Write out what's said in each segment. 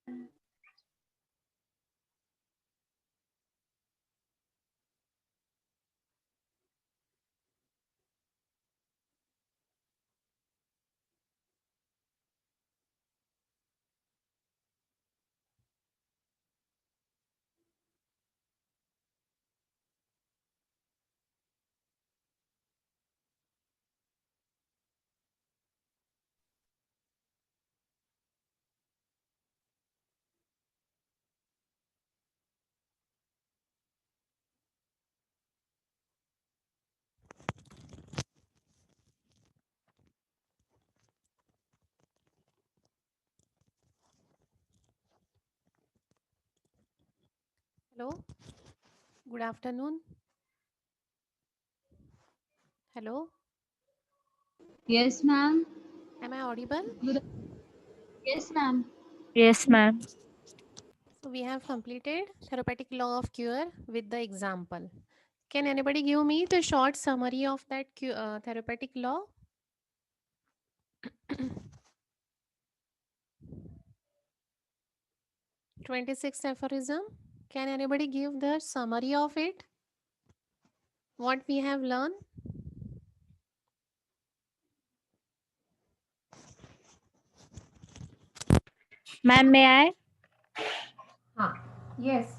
Hello, good afternoon. Hello, Yes, ma'am. am I audible? Yes, ma'am. Yes, ma'am. So we have completed therapeutic law of cure with the example. Can anybody give me the short summary of that therapeutic law? 26th aphorism. Can anybody give the summary of it? What we have learned? Ma'am, may I? Yes.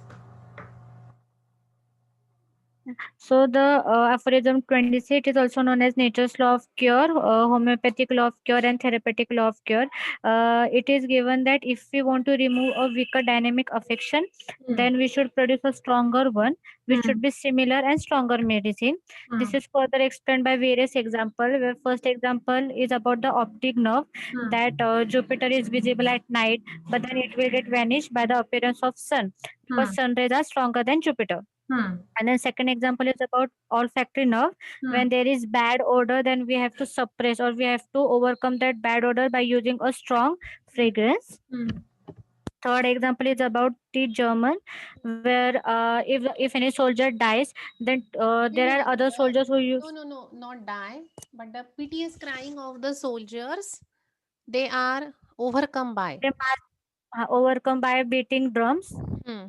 So the aphorism 26 is also known as nature's law of cure, homeopathic law of cure, and therapeutic law of cure. It is given that if we want to remove a weaker dynamic affection, then we should produce a stronger one, which should be similar and stronger medicine. This is further explained by various examples. Where first example is about the optic nerve, that Jupiter is visible at night, but then it will get vanished by the appearance of sun, because sun rays are stronger than Jupiter. And then second example is about olfactory nerve. When there is bad odor, then we have to suppress, or we have to overcome that bad odor by using a strong fragrance. Third example is about the German, where if any soldier dies, then there are other soldiers who use. No, not die, but the piteous crying of the soldiers, they are overcome by. They are overcome by beating drums, Hmm.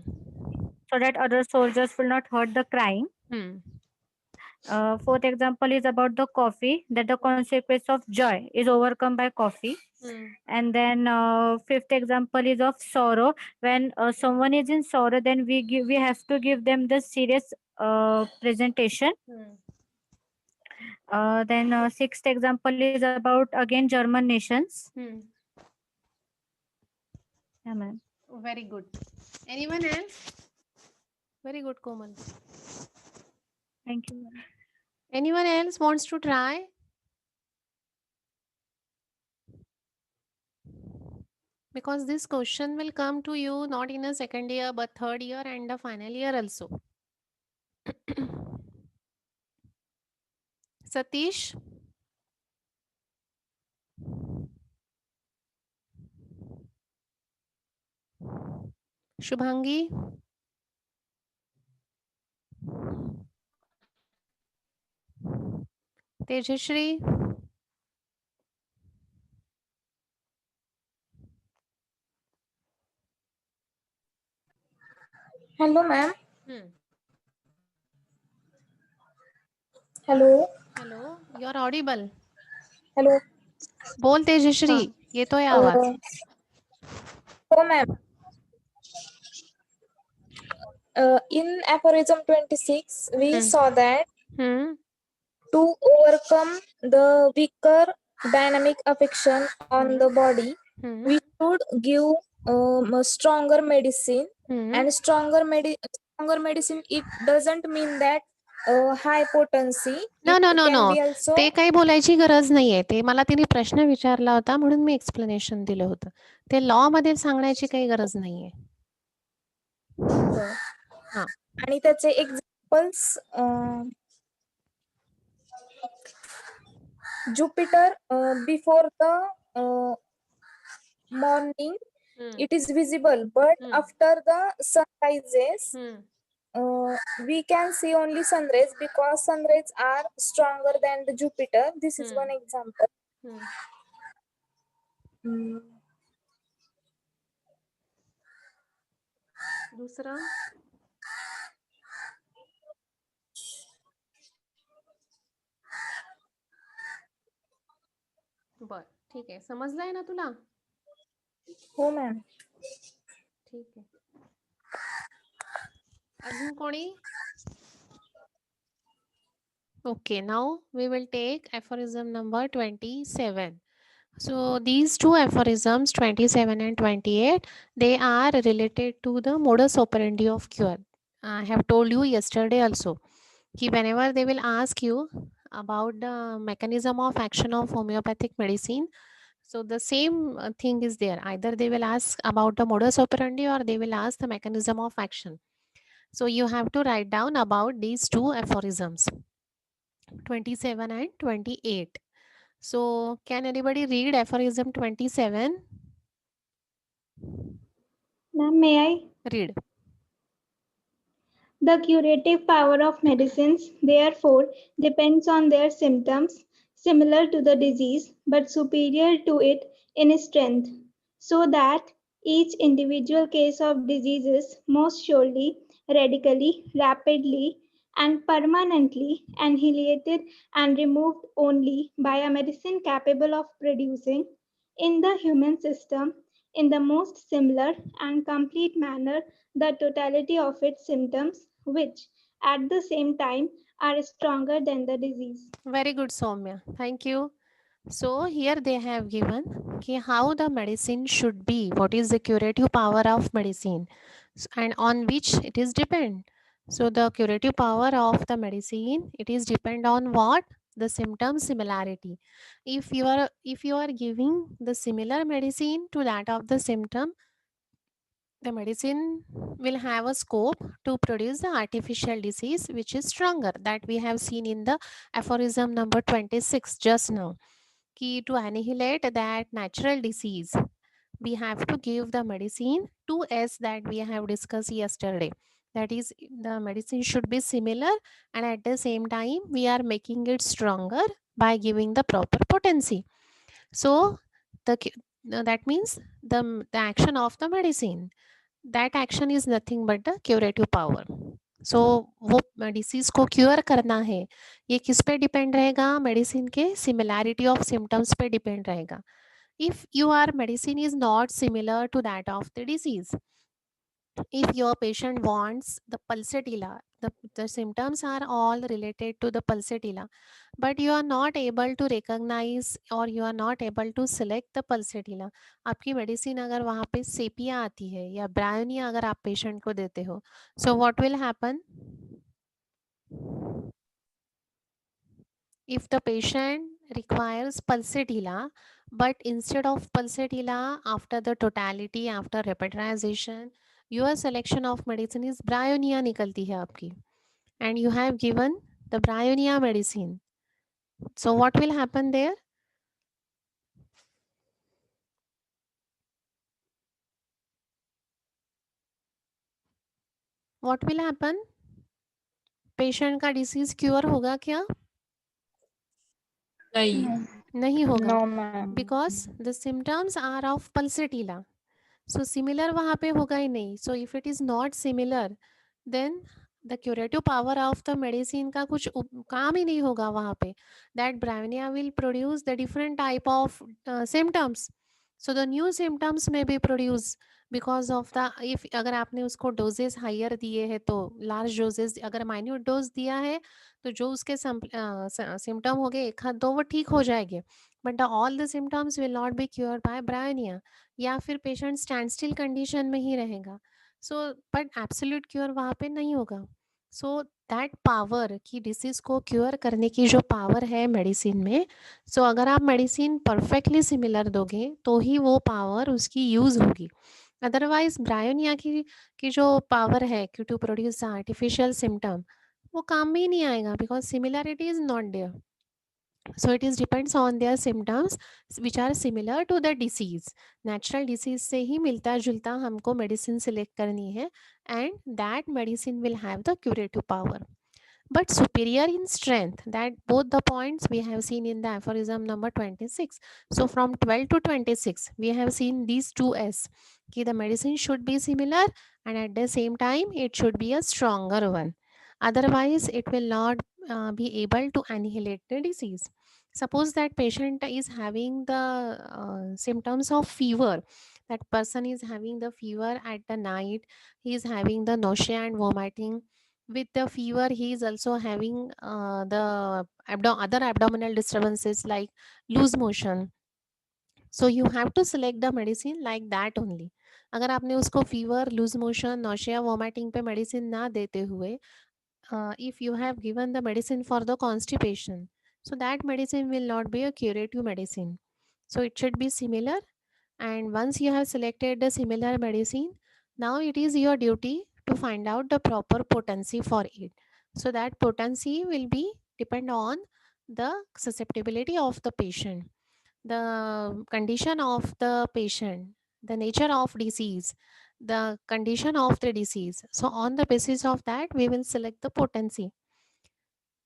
so that other soldiers will not hurt the crying. Hmm. Fourth example is about the coffee, that the consequence of joy is overcome by coffee. Hmm. And then fifth example is of sorrow. When someone is in sorrow, then we have to give them the serious presentation. Hmm. Then sixth example is about again German nations. Hmm. Yeah, ma'am. Very good. Anyone else? Very good, Komal. Thank you, ma'am. Anyone else wants to try? Because this question will come to you not in a second year, but third year and the final year also. Satish? Shubhangi? Tejashri? Hello, ma'am. Hmm. Hello. Hello, you are audible. Hello. बोल तेजश्री, ये तो है आवाज. Oh, ma'am. In aphorism 26, we saw that to overcome the weaker dynamic affection on the body, we should give a stronger medicine. And stronger medicine, it doesn't mean that high potency. No It no no no can be also. ते काही बोलायची गरज नाहीये. ते मला तिने प्रश्न विचारला होता म्हणून मी एक्सप्लेनेशन दिलं होतं. ते लॉ मध्ये सांगण्याची काही गरज नाहीये. हा. आणि त्याचे examples Jupiter before the morning it is visible, but after the sunrises we can see only sun rays because sun rays are stronger than the Jupiter. This is one example. दूसरा बर ठीक आहे, समजलंय ना तुला? हो मॅम. ठीक आहे. अजून कोणी? Okay, now we will take aphorism number 27. So these two aphorisms 27 and 28, they are related to the modus operandi of cure. I have told you yesterday also कि whenever they will ask you about the mechanism of action of homeopathic medicine, so the same thing is there. Either they will ask about the modus operandi or they will ask the mechanism of action. So you have to write down about these two aphorisms 27 and 28. So can anybody read aphorism 27? Ma'am, may I? Read. The curative power of medicines, therefore, depends on their symptoms, similar to the disease, but superior to it in strength, so that each individual case of disease is most surely, radically, rapidly, and permanently annihilated and removed only by a medicine capable of producing in the human system in the most similar and complete manner the totality of its symptoms, which at the same time are stronger than the disease. Very good, Soumya. Thank you. So here they have given how the medicine should be, what is the curative power of medicine, and on which it is depend. So the curative power of the medicine, it is depend on what? The symptom similarity. If you are giving the similar medicine to that of the symptom, the medicine will have a scope to produce the artificial disease which is stronger, that we have seen in the aphorism number 26 just now. Key to annihilate that natural disease, we have to give the medicine 2S that we have discussed yesterday. That is, the medicine should be similar and at the same time we are making it stronger by giving the proper potency. So that means the action of the medicine, that action is nothing but the curative power. सो वो disease को cure करना है, ये किस पे depend रहेगा? Medicine के similarity of symptoms पे डिपेंड रहेगा. If your medicine is not similar to that of the disease, if your patient wants the pulsatilla, the symptoms are all related to the pulsatilla, but you are not able to recognize or you are not able to select the pulsatilla. आपकी medicine अगर वहाँ पे sepia आती है या bryonia अगर आप patient को देते हो, so what will happen? If the patient requires pulsatilla, but instead of pulsatilla, after the totality, after repetization, your selection of medicine is bryonia निकलती है आपकी, and you have given the bryonia medicine. So what will happen there? What will happen? Patient का disease cure होगा क्या? नहीं होगा. No ma'am. Because the symptoms are of pulsatilla. So similar वहाँ पे होगा ही नहीं. So if it is not similar, then the curative power of the medicine का कुछ काम ही नहीं होगा वहाँ पे. That bryonia will produce the different type of symptoms. So the new symptoms may be produced because of the, if अगर आपने उसको doses higher दिए हैं तो large doses, अगर minute dose दिया है तो जो उसके symptom हो गए एक हाथ दो वो ठीक हो जाएंगे, but all the symptoms will not be cured by bryonia, या फिर पेशेंट स्टैंड स्टिल कंडीशन में ही रहेगा. सो बट एब्सोल्यूट क्योर वहाँ पे नहीं होगा. सो दैट पावर की डिसीज को क्योर करने की जो पावर है मेडिसिन में, सो अगर आप मेडिसिन परफेक्टली सिमिलर दोगे तो ही वो पावर उसकी यूज़ होगी. अदरवाइज ब्रायोनिया की जो पावर है कि टू प्रोड्यूस आर्टिफिशियल सिम्टम, वो काम में ही नहीं आएगा because similarity is not there. So it is depends on their symptoms which are similar to the disease. Natural disease से ही मिलता जुलता हमको medicine select करनी है and that medicine will have the curative power. but superior in strength. That both the points we have seen in the aphorism number 26. So from 12 to 26 we have seen these two S. Okay, the medicine should be similar and at the same time it should be a stronger one. Otherwise it will not be able to annihilate the disease. Suppose that patient is having the symptoms of fever. That person is having the fever at the night. He is having the nausea and vomiting. With the fever he is also having the other abdominal disturbances like loose motion. So you have to select the medicine like that only. अगर आपने उसको fever loose motion nausea vomiting पे medicine ना देते हुए if you have given the medicine for the constipation, so that medicine will not be a curative medicine. So it should be similar, and once you have selected the similar medicine, now it is your duty to find out the proper potency for it. So that potency will be depend on the susceptibility of the patient, the condition of the patient, the nature of disease, the condition of the disease. So on the basis of that we will select the potency.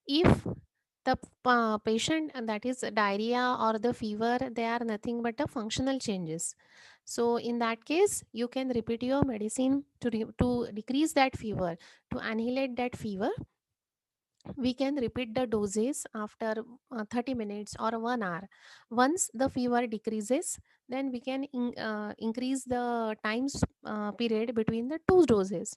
If the patient that is diarrhea or the fever, they are nothing but the functional changes. So in that case you can repeat your medicine to decrease that fever, to annihilate that fever. We can repeat the doses after 30 minutes or 1 hour. Once the fever decreases, then we can increase the times period between the two doses.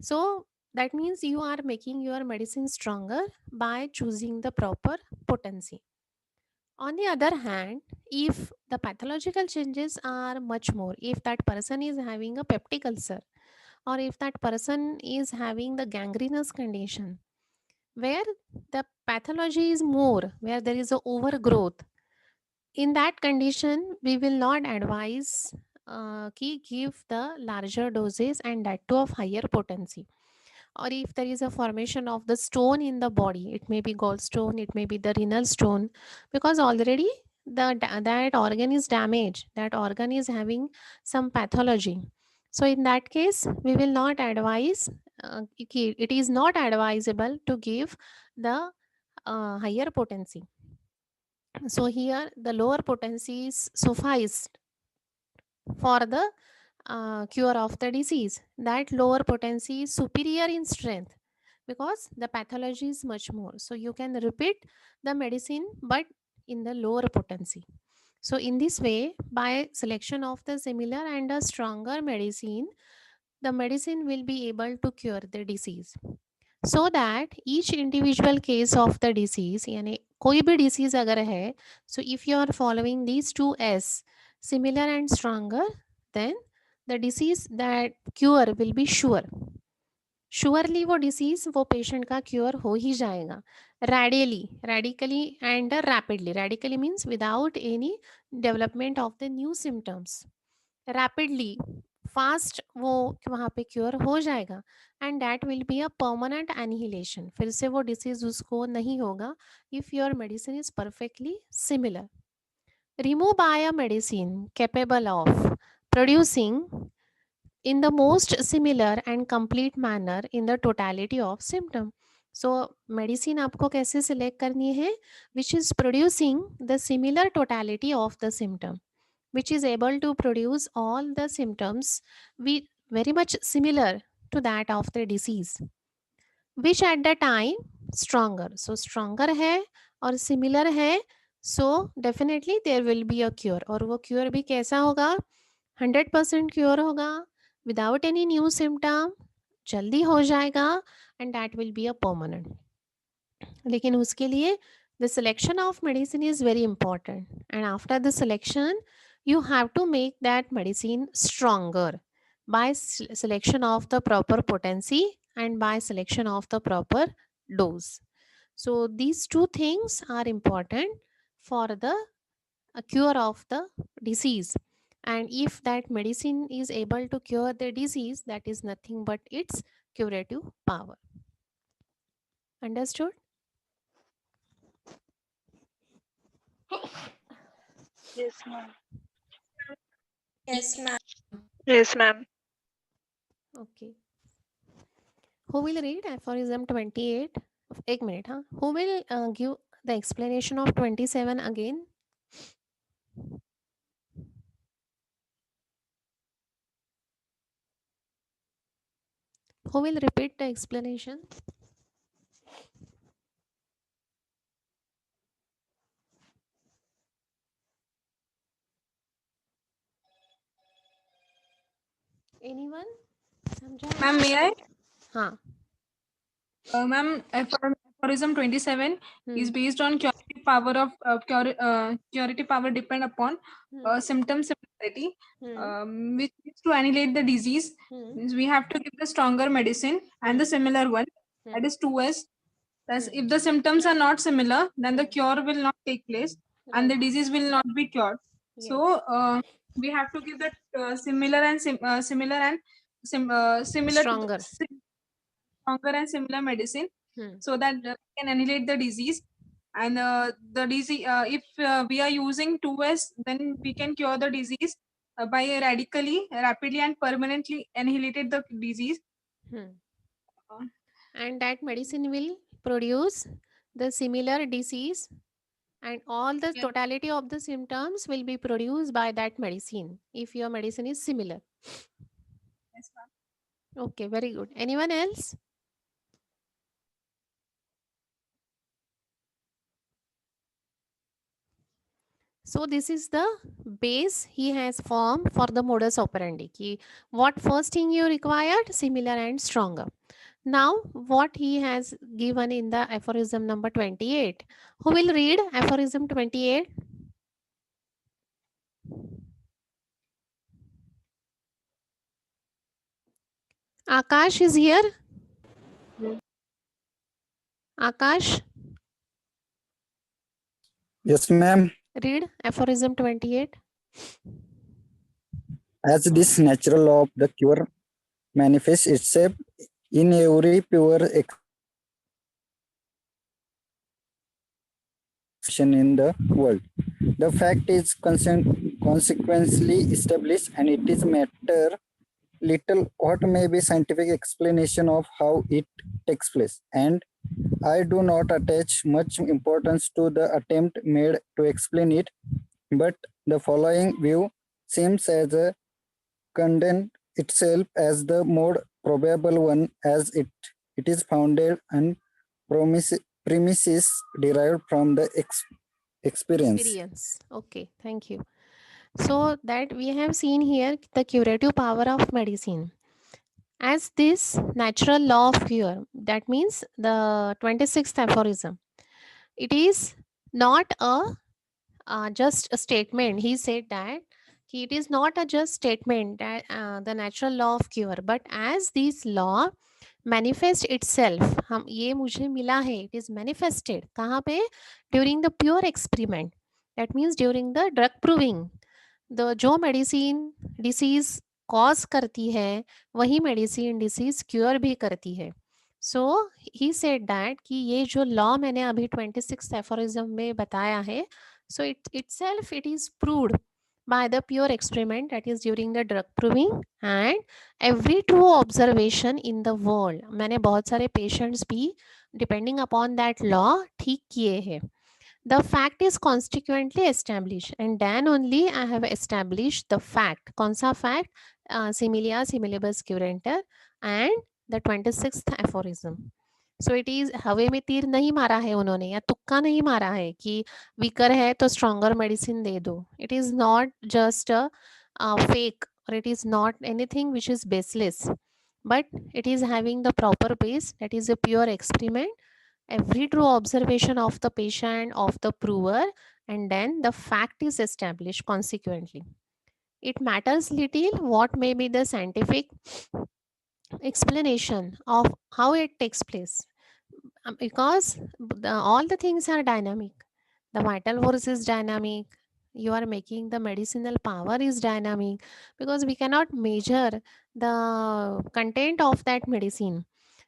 So that means you are making your medicine stronger by choosing the proper potency. On the other hand, if the pathological changes are much more, if that person is having a peptic ulcer, or if that person is having the gangrenous condition, where the pathology is more, where there is a overgrowth, in that condition we will not advise give the larger doses and that too of higher potency. Or if there is a formation of the stone in the body, it may be gallstone, it may be the renal stone, because already that organ is damaged, that organ is having some pathology. So in that case we will not advise, it is not advisable to give the higher potency. So here the lower potency is sufficed for the cure of the disease. That lower potency is superior in strength because the pathology is much more. So you can repeat the medicine but in the lower potency. So in this way, by selection of the similar and a stronger medicine, the medicine will be able to cure the disease. So that each individual case of the disease, यानी कोई भी disease अगर है, so if you are following these two S, similar and stronger, then the disease that cure will be sure. Surely वो disease वो patient का cure हो ही जाएगा. Radically and rapidly. Radically means without any development of the new symptoms. Rapidly, fast वो वहाँ पे cure हो जाएगा and that will be a permanent annihilation. फिर से वो डिसीज उसको नहीं होगा if your medicine is perfectly similar. Remove by a medicine capable of producing in the most similar and complete manner in the totality of symptom. So medicine आपको कैसे select करनी है, which is producing the similar totality of the symptom, which is able to produce all the symptoms very much similar to that of the disease, which at the time stronger. So stronger है और similar है, so definitely there will be a cure. और वो cure भी कैसा होगा, 100% cure होगा without any new symptom, जल्दी हो जाएगा and that will be a permanent. लेकिन उसके लिए the selection of medicine is very important, and after the selection you have to make that medicine stronger by selection of the proper potency and by selection of the proper dose. So these two things are important for the cure of the disease, and if that medicine is able to cure the disease, that is nothing but its curative power. Understood? Yes, ma'am. Yes, ma'am. Yes, ma'am. Okay. Who will read aphorism 28? एक minute, huh? Who will give the explanation of 27 again? Who will repeat the explanation? Anyone? Ma'am, may I? हाँ. Ma'am, aphorism 27 is based on curative power of curative power depend upon symptom similarity, which is to annihilate the disease. Means we have to give the stronger medicine and the similar one, that is 2S. Thus, if the symptoms are not similar, then the cure will not take place and the disease will not be cured. So we have to give that similar and similar and similar to Stronger. stronger and similar medicine, so that we can annihilate the disease. And the disease, if we are using 2S, then we can cure the disease by radically, rapidly, and permanently annihilate the disease. And that medicine will produce the similar disease, and all the totality of the symptoms will be produced by that medicine if your medicine is similar. Yes, ma'am. Okay, very good. Anyone else? So this is the base he has formed for the modus operandi. Ki what first thing you required? Similar and stronger. Now what he has given in the aphorism number 28. Who will read aphorism 28? Akash is here. Akash, Yes, ma'am. read aphorism 28. As this natural law of the cure manifests itself in every pure action in the world, the fact is consequently established, and it is matter little what may be scientific explanation of how it takes place. And I do not attach much importance to the attempt made to explain it, but the following view seems as a content itself as the more probable one, as it is founded on premises derived from the experience. Okay, thank you. So that we have seen here the curative power of medicine. As this natural law of cure, that means the 26th aphorism, it is not a just a statement. He said that it is not a just statement that the natural law of cure, but as this law manifest itself, हम ये मुझे मिला है, it is manifested कहाँ पे? During the pure experiment, that means during the drug proving. The जो medicine disease cause करती है वही मेडिसिन डिसीज क्योर भी करती है. सो ही सेड दैट कि ये जो लॉ मैंने अभी 26 एफोरिज्म में बताया है, so it itself it is proved by the pure experiment, that is during the drug proving, and every true observation in the world. मैंने बहुत सारे patients भी depending upon that law ठीक किए हैं. The fact is consequently established, and then only I have established the fact. कौन सा fact? Similia similibus curanter and the 26th aphorism. So it is हवे में तीर नहीं मारा है उन्होंने, या तुक्का नहीं मारा है कि वीकर है तो स्ट्रॉन्गर मेडिसिन दे दो. It is not just a fake, or it is not anything which is baseless, but it is having the proper base, that is a pure experiment, every true observation of the patient, of the prover, and then the fact is established consequently. It matters little what may be the scientific explanation of how it takes place, because all the things are dynamic. The vital force is dynamic. You are making the medicinal power is dynamic, because we cannot measure the content of that medicine.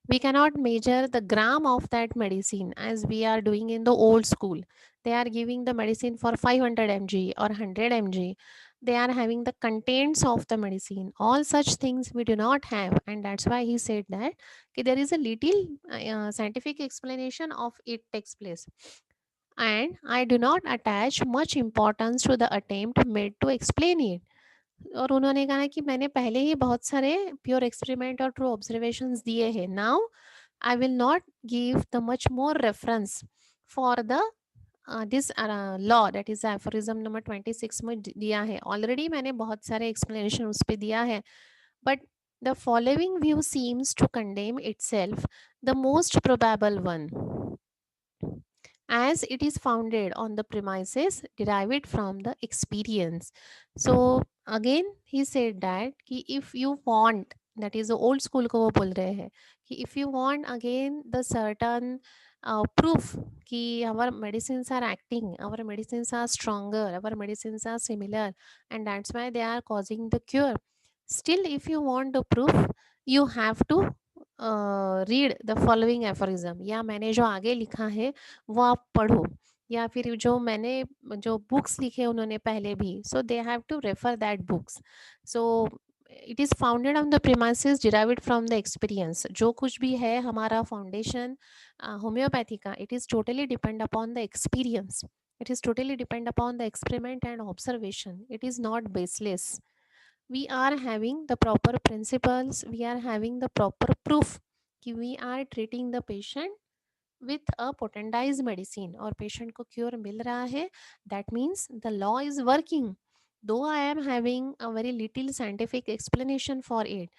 We cannot measure the gram of that medicine as we are doing in the old school. They are giving the medicine for 500 mg or 100 mg. they are having the contents of the medicine. All such things we do not have, and that's why he said that there is a little scientific explanation of it takes place, and I do not attach much importance to the attempt made to explain it. और उन्होंने कहा कि मैंने पहले ही बहुत सारे pure experiment और true observations दिए हैं. Now I will not give the much more reference for the this law, that is aphorism number 26 में दिया है. ऑलरेडी मैंने बहुत सारे एक्सप्लेनेशन उस पर दिया है, but the following view seems to condemn itself the most probable one, as it is founded on the premises derived from the experience. So again he said that कि if you want, that is the old school को वो बोल रहे हैं कि if you want again the certain proof कि our medicines are acting, our medicines are stronger, our medicines are similar, and that's why they are causing the cure. Still, if you want the proof, you have to read the following aphorism, या मैंने जो आगे लिखा है वो आप पढ़ो, या फिर जो मैंने जो बुक्स लिखे उन्होंने पहले भी, so they have to refer that books. So it is founded on the premises derived from the experience. जो कुछ भी है हमारा फाउंडेशन होम्योपैथी का, it is totally depend upon the experience, it is totally depend upon the experiment and observation. It is not baseless. We are having the proper principles, we are having the proper proof कि we are treating the patient with a potentized medicine और patient को cure मिल रहा है. That means the law is working. Though I am having a very little scientific explanation for it,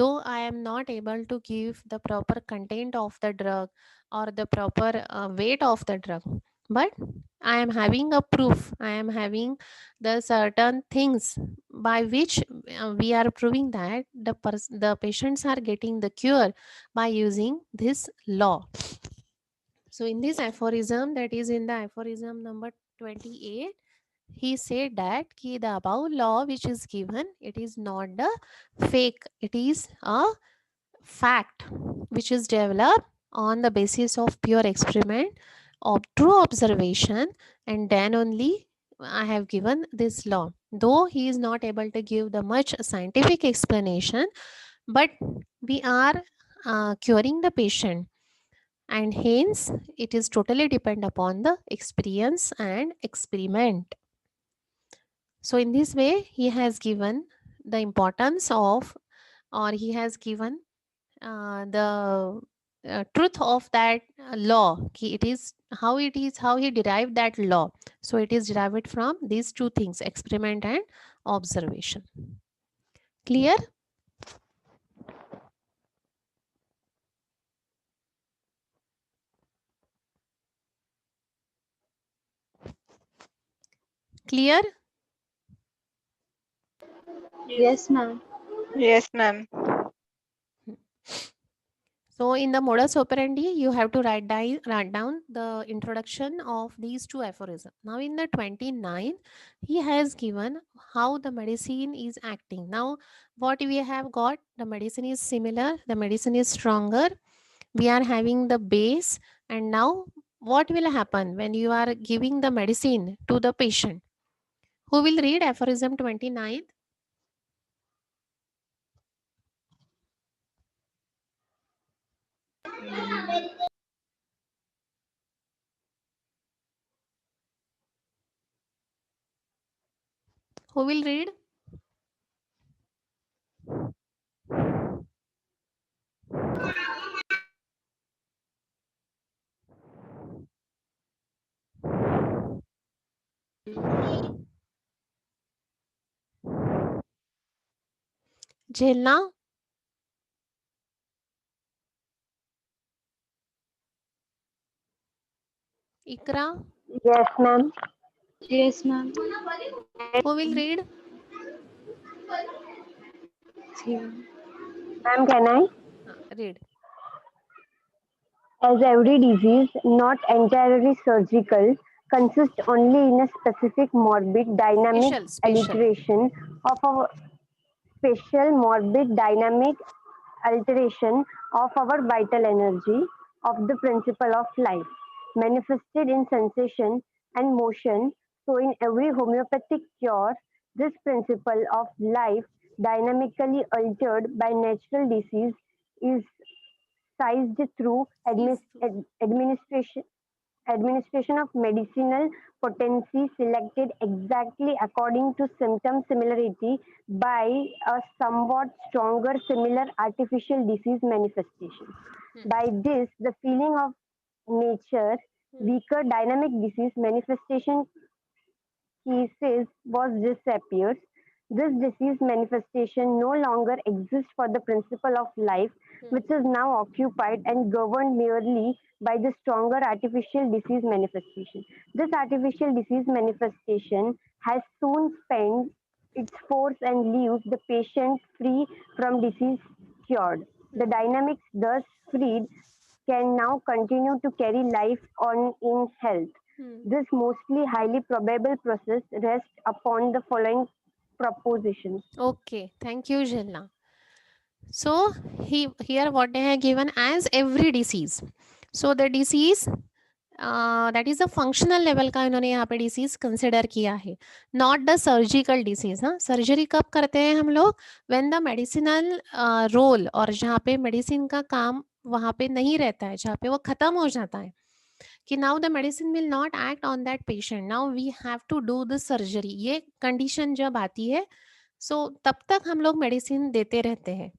though I am not able to give the proper content of the drug or the proper weight of the drug, but I am having a proof, I am having the certain things by which we are proving that the patients are getting the cure by using this law. So in this aphorism, that is in the aphorism number 28, he said that ki the above law which is given, it is not the fake, it is a fact which is developed on the basis of pure experiment of true observation, and then only I have given this law. Though he is not able to give the much scientific explanation, but we are curing the patient, and hence it is totally depend upon the experience and experiment. So in this way he has given the importance of, or he has given the truth of that law, ki it is how he derived that law. So it is derived from these two things, experiment and observation. Clear? Clear? Yes, ma'am. Yes, ma'am. So in the modus operandi, you have to write down the introduction of these two aphorisms. Now in the 29, he has given how the medicine is acting. Now what we have got, the medicine is similar, the medicine is stronger, we are having the base, and now what will happen when you are giving the medicine to the patient? Who will read aphorism 29? Who will read? झेलना. Ikra, Yes, ma'am. Yes, ma'am. who will read? Ma'am, can I? Read. As every disease, not entirely surgical, consists only in a specific morbid dynamic Special. alteration of our special morbid dynamic alteration of our vital energy of the principle of life, manifested in sensation and motion. So, in every homeopathic cure, This principle of life dynamically altered by natural disease is seized through administration of medicinal potency selected exactly according to symptom similarity by a somewhat stronger similar artificial disease manifestation. By this, the feeling of nature, weaker dynamic disease manifestation cases was disappears. This disease manifestation no longer exists for the principle of life, which is now occupied and governed merely by the stronger artificial disease manifestation. This artificial disease manifestation has soon spent its force and leaves the patient free from disease cured. The dynamics thus freed can now continue to carry life on in health. This mostly highly probable process rests upon the following propositions. Okay, thank you, Jilla. So here what they have given as every disease. So the disease that is a functional level का इन्होंने यहाँ पे disease consider किया है, not the surgical disease. हाँ, surgery कब करते हैं हम लोग? व्हेन द मेडिसिनल रोल, और जहाँ पे मेडिसिन का काम वहाँ पे नहीं रहता है, जहाँ पे वो खत्म हो जाता है कि now the medicine will not act on that patient, now we have to do the surgery. ये कंडीशन जब आती है तब तक हम लोग मेडिसिन देते रहते हैं.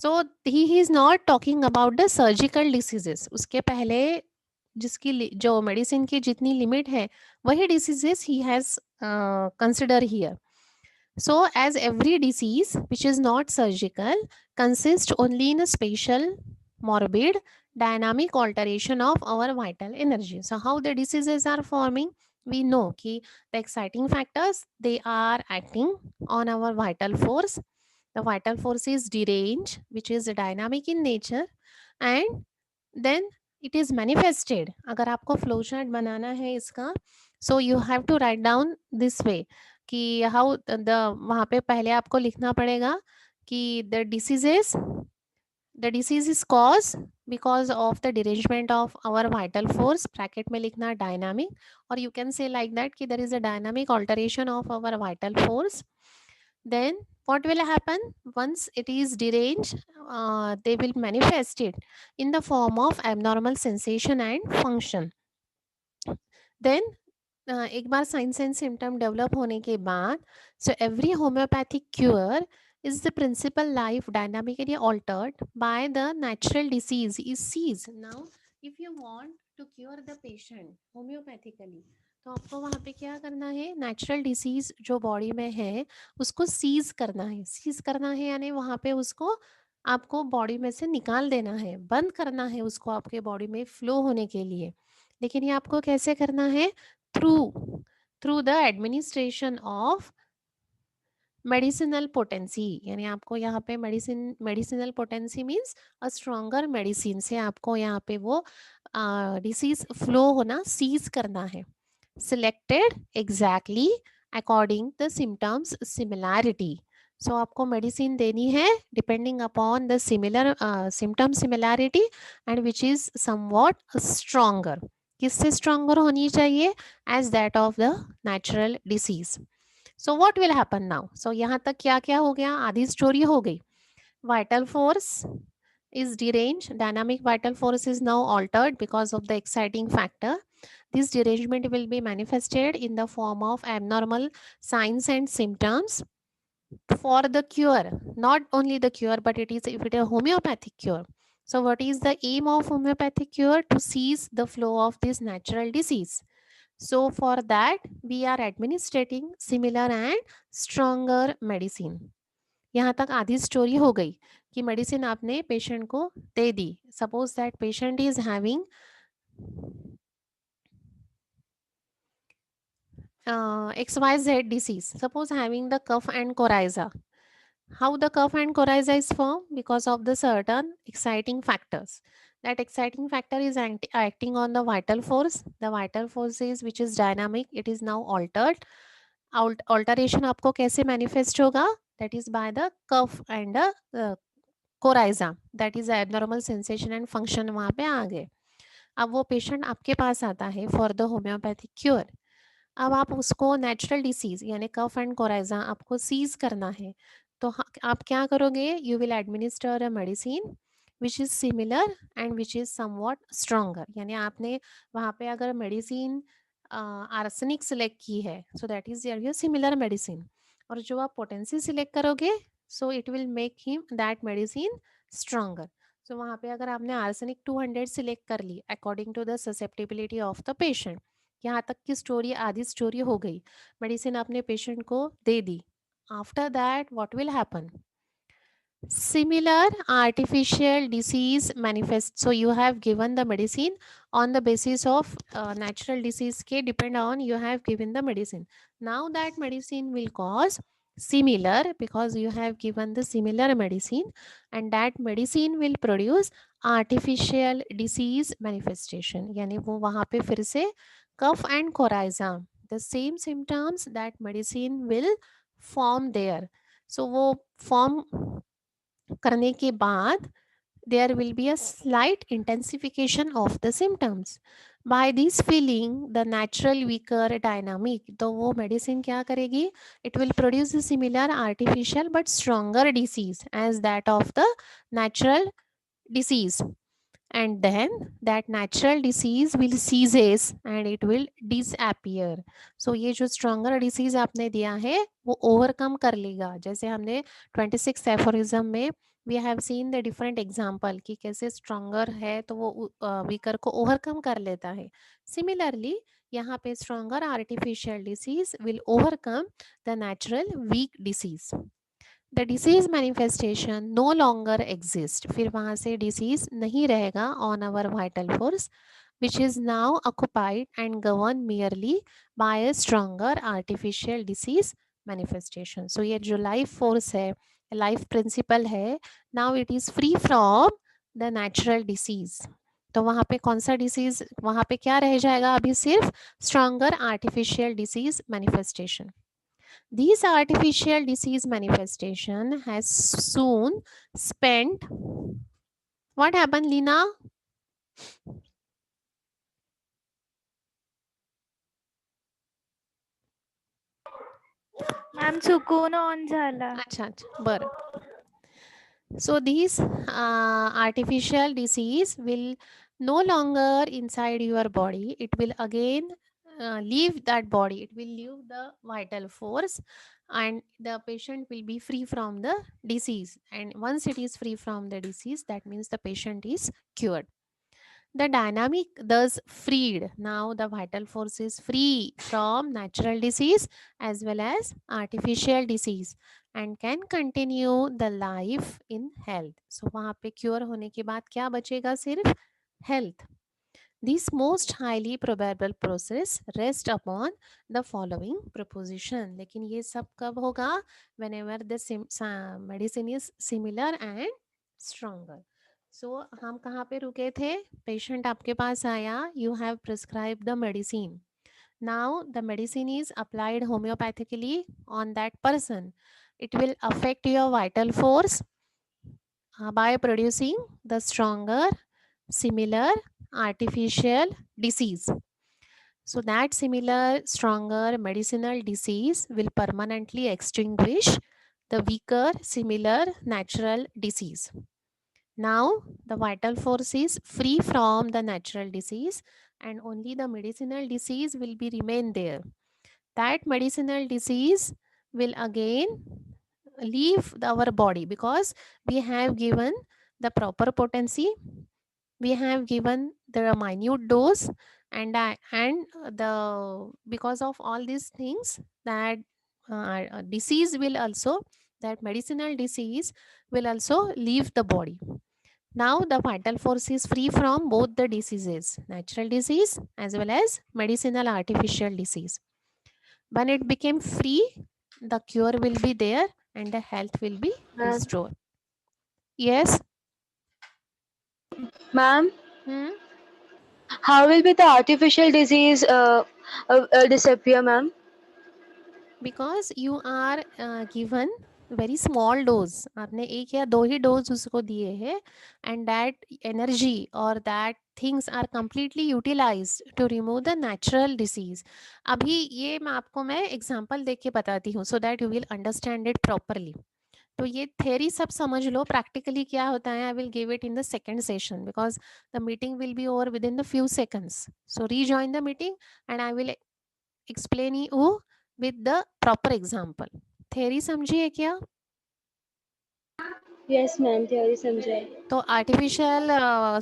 So he is not talking about the surgical diseases. उसके पहले जिसकी जो मेडिसिन की जितनी लिमिट है वही diseases he has consider here. So as every disease which is not surgical consists only in a spatial, morbid, dynamic alteration of our vital energy. So how the diseases are forming? We know कि the exciting factors, they are acting on our vital force. The vital force is deranged, which is dynamic in nature, and then it is manifested. अगर आपको flow chart बनाना है इसका, so you have to write down this way कि how the वहाँ पे पहले आपको लिखना पड़ेगा कि the disease is cause because of the derangement of our vital force, bracket में लिखना डायनामिक, और you can say like that कि there is a dynamic alteration of our vital force. Then what will happen once it is deranged? They will manifest it in the form of abnormal sensation and function. Then एक बार science and symptom develop होने के बाद, so every homeopathic cure is the principal life dynamically altered by the natural disease is seized. Now if you want to cure the patient homeopathically, तो आपको वहाँ पे क्या करना है? नेचुरल डिसीज जो बॉडी में है उसको सीज करना है. सीज करना है यानी वहाँ पे उसको आपको बॉडी में से निकाल देना है, बंद करना है उसको आपके बॉडी में फ्लो होने के लिए. लेकिन ये आपको कैसे करना है? Through the administration of medicinal potency. यानी आपको यहाँ पे medicinal potency means a stronger medicine से आपको यहाँ पे वो डिसीज फ्लो होना सीज करना है. Selected exactly according the symptoms similarity. So आपको मेडिसिन देनी है depending upon the similar symptom similarity and which is somewhat stronger. किससे स्ट्रॉन्गर होनी चाहिए? As that of the natural disease. So what will happen now? So यहाँ तक क्या क्या हो गया? आधी स्टोरी हो गई. Vital force is deranged, dynamic vital force is now altered because of the exciting factor. This derangement will be manifested in the form of abnormal signs and symptoms. For the cure, not only the cure, but it is if it is a homeopathic cure. So what is the aim of homeopathic cure? To cease the flow of this natural disease. So for that we are administering similar and stronger medicine. यहाँ तक आधी story हो गई कि medicine आपने patient को दे दी. Suppose that patient is having XYZ disease, suppose having the cough and coryza. How the cough and coryza is formed? Because of the certain exciting factors. That exciting factor is acting on the vital force. The vital force is which is dynamic. It is now altered. Alteration आपको कैसे manifest होगा? That is by the cough and the coryza, that is abnormal sensation and function वहाँ पे आ गए. अब वो patient आपके पास आता है फॉर द होम्योपैथिक क्योर. अब आप उसको नेचुरल डिसीज यानी कफ एंड कोराइजा आपको सीज करना है, तो आप क्या करोगे? You will administer a medicine which is similar and which is somewhat stronger. यानी आपने वहाँ पे अगर मेडिसिन आर्सेनिक सिलेक्ट की है, so that is your similar medicine. और जो आप पोटेंसी सिलेक्ट करोगे, so it will make him that medicine stronger. So वहाँ पे अगर आपने आर्सेनिक 200 सिलेक्ट कर ली according to the susceptibility of the patient, यहाँ तक की स्टोरी, आधी स्टोरी हो गई, मेडिसिन आपने पेशेंट को दे दी। After that what will happen? Similar artificial disease manifest. So you have given the medicine on the basis of natural disease ke depend on you have given the medicine. Now that medicine will cause similar because you have given the similar medicine, and that medicine will produce artificial disease manifestation. यानी वो वहाँ पे फिर से cough and coryza, the same symptoms that medicine will form there. So वो form करने के बाद there will be a slight intensification of the symptoms. By this feeling the natural weaker dynamic, तो वो मेडिसिन क्या करेगी? It will produce a similar artificial but stronger disease as that of the natural disease, and then that natural disease will ceases and it will disappear. So ये जो stronger disease आपने दिया है वो overcome कर लेगा। जैसे हमने 26 aphorism में we have seen the different example कि कैसे stronger है तो वो weaker को overcome कर लेता है। Similarly यहाँ पे stronger artificial disease will overcome the natural weak disease. The disease manifestation no longer exists. फिर वहाँ से disease नहीं रहेगा on our vital force, which is now occupied and governed merely by a stronger artificial disease manifestation. So ये जो life force है, life principle है, now it is free from the natural disease. तो वहाँ पे कौन सा डिसीज, वहाँ पे क्या रह जाएगा? अभी सिर्फ stronger artificial disease manifestation. These artificial disease manifestation has soon spent. What happened, Lina? Ma'am चुकून ऑन झाला. अच्छा अच्छा बरं. So these artificial disease will no longer inside your body. It will again leave that body. It will leave the vital force and the patient will be free from the disease. And once it is free from the disease, that means the patient is cured. The dynamic thus freed. Now the vital force is free from natural disease as well as artificial disease and can continue the life in health. So वहाँ पे cure होने के बाद क्या बचेगा? सिर्फ health. This most highly probable process rest upon the following proposition. लेकिन ये सब कब होगा? Whenever the medicine is similar and stronger. So हम कहाँ पे रुके थे? Patient आपके पास आया, you have prescribed the medicine. Now the medicine is applied homeopathically on that person. It will affect your vital force by producing the stronger, similar, artificial disease. So that similar, stronger medicinal disease will permanently extinguish the weaker, similar, natural disease. Now the vital force is free from the natural disease and only the medicinal disease will be remain there. That medicinal disease will again leave our body because we have given the proper potency, we have given the minute dose, and the because of all these things that disease will also, that medicinal disease will also leave the body. Now the vital force is free from both the diseases, natural disease as well as medicinal artificial disease. When it became free, the cure will be there and the health will be restored. Yes. Ma'am, how will be the artificial disease disappear, ma'am? Because you are given very small dose, आपने एक या दो ही dose उसको दिए हैं, and that energy और that things are completely utilized to remove the natural disease. अभी ये मैं एग्जांपल देख के बताती हूँ so that you will understand it properly. तो ये थेरी सब समझ लो, प्रैक्टिकली क्या होता है आई will give it in the second session because the meeting will be over with in the few seconds. So rejoin the meeting and I will explain you with the proper example. Theory समझिए क्या? Yes ma'am, theory समझे. तो artificial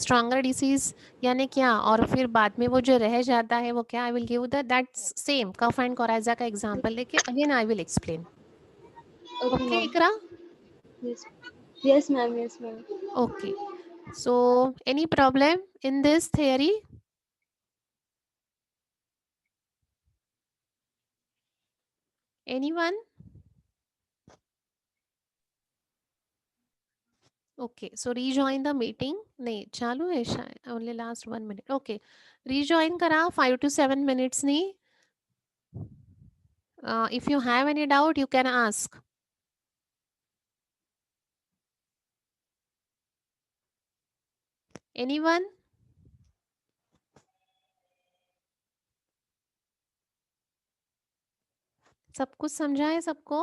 stronger disease यानी क्या, और फिर बाद में वो जो रह जाता है वो क्या, I will give that same cough and coryza का एग्जांपल लेके again I will explain. Okay okay ma'am. Iqra? Yes ma'am, yes ma'am. Okay. So, any problem in this theory? Anyone? Okay. So, rejoin the meeting. नहीं चालू है शायद. Only last 1 minute. Okay. Rejoin करा 5 to 7 minutes नहीं. If you have any doubt, you can ask. Anyone? सब कुछ समझा है सबको?